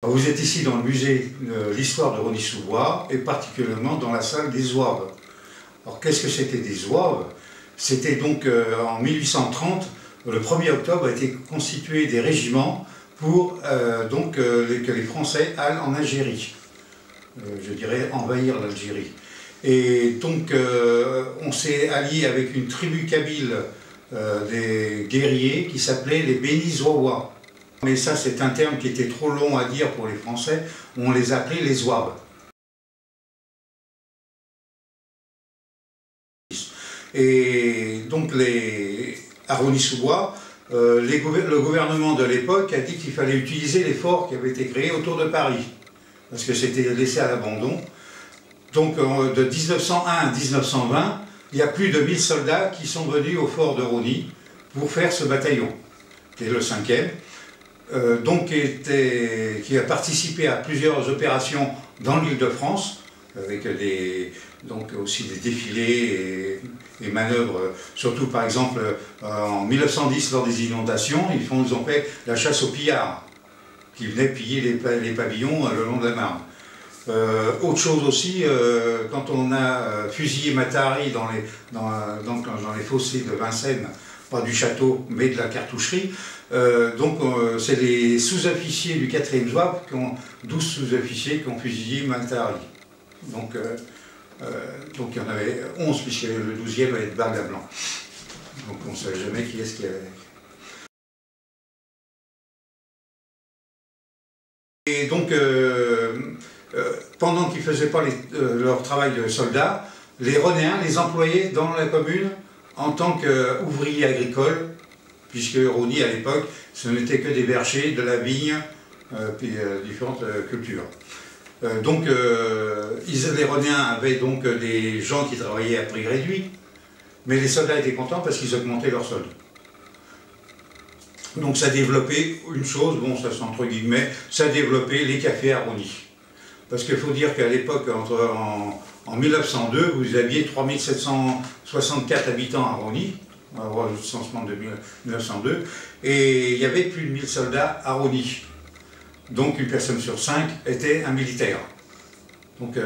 Vous êtes ici dans le musée de l'histoire de Rosny-sous-Bois et particulièrement dans la salle des zouaves. Alors qu'est-ce que c'était des zouaves? C'était donc en 1830, le 1er octobre, a été constitué des régiments pour que les Français aillent en Algérie. Je dirais envahir l'Algérie. Et donc on s'est allié avec une tribu kabyle des guerriers qui s'appelait les Béni Zouawa. Mais ça, c'est un terme qui était trop long à dire pour les Français. On les appelait les zouaves. Et donc, à Rosny-sous-Bois, le gouvernement de l'époque a dit qu'il fallait utiliser les forts qui avaient été créés autour de Paris, parce que c'était laissé à l'abandon. Donc, de 1901 à 1920, il y a plus de 1000 soldats qui sont venus au fort de Rosny pour faire ce bataillon, qui est le 5e. Qui a participé à plusieurs opérations dans l'Île-de-France, avec aussi des défilés et manœuvres, surtout par exemple en 1910 lors des inondations, ils ont fait la chasse aux pillards, qui venaient piller les pavillons le long de la Marne. Autre chose aussi, quand on a fusillé Matahari dans les fossés de Vincennes, pas du château, mais de la cartoucherie. C'est les sous-officiers du 4e zouave, 12 sous-officiers qui ont fusillé Matahari. Donc il y en avait 11, puisque le 12e allait être bague à blanc. Donc on ne savait jamais qui est-ce qui avait. Et donc, pendant qu'ils ne faisaient pas leur travail de soldats, les Rhonéens les employaient dans la commune en tant qu'ouvriers agricoles, puisque Rosny à l'époque, ce n'était que des vergers, de la vigne, puis différentes cultures. Les Rhonéens avaient donc des gens qui travaillaient à prix réduit, mais les soldats étaient contents parce qu'ils augmentaient leur solde. Donc ça développait une chose, bon ça c'est entre guillemets, ça développait les cafés à Rosny. Parce qu'il faut dire qu'à l'époque, en 1902, vous aviez 3764 habitants à Rosny, on va voir le recensement de 1902, et il y avait plus de 1000 soldats à Rosny. Donc une personne sur 5 était un militaire. Donc,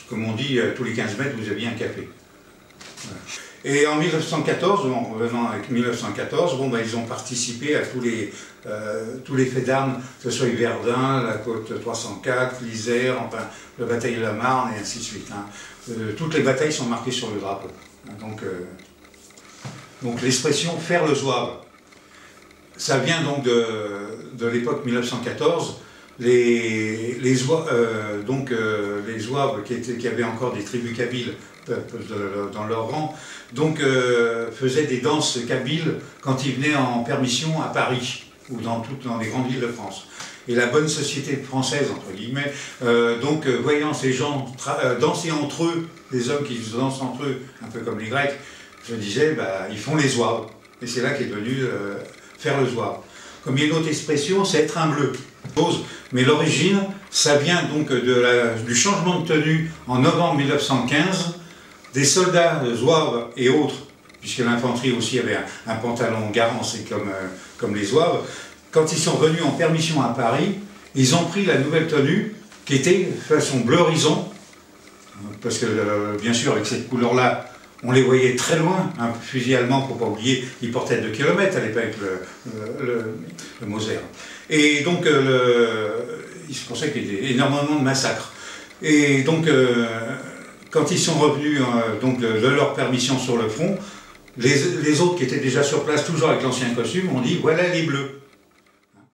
comme on dit, tous les 15 mètres, vous aviez un café. Voilà. Et en 1914, en revenant avec 1914, ils ont participé à tous les faits d'armes, que ce soit Verdun, la côte 304, l'Isère, enfin, la bataille de la Marne, et ainsi de suite. Toutes les batailles sont marquées sur le drapeau. Donc l'expression « faire le zouave », ça vient donc de l'époque 1914. Les zouaves qui avaient encore des tribus kabyles dans leur rang, faisaient des danses kabyles quand ils venaient en permission à Paris ou dans les grandes villes de France. Et la bonne société française, entre guillemets, voyant ces gens danser entre eux, les hommes qui dansent entre eux, un peu comme les Grecs, je disais, ils font les zouaves. Et c'est là qu'est devenu faire le zouave. Comme il y a une autre expression, c'est être un bleu. Mais l'origine, ça vient donc du changement de tenue en novembre 1915, des soldats zouaves et autres, puisque l'infanterie aussi avait un pantalon garance comme les zouaves. Quand ils sont venus en permission à Paris, ils ont pris la nouvelle tenue qui était façon bleu horizon, parce que bien sûr avec cette couleur-là, on les voyait très loin, un fusil allemand, pour ne pas oublier, ils portaient 2 km à l'époque, le Moser. Et donc, il se pensait qu'il y avait énormément de massacres. Et donc, quand ils sont revenus de leur permission sur le front, les autres qui étaient déjà sur place, toujours avec l'ancien costume, ont dit « voilà les bleus ».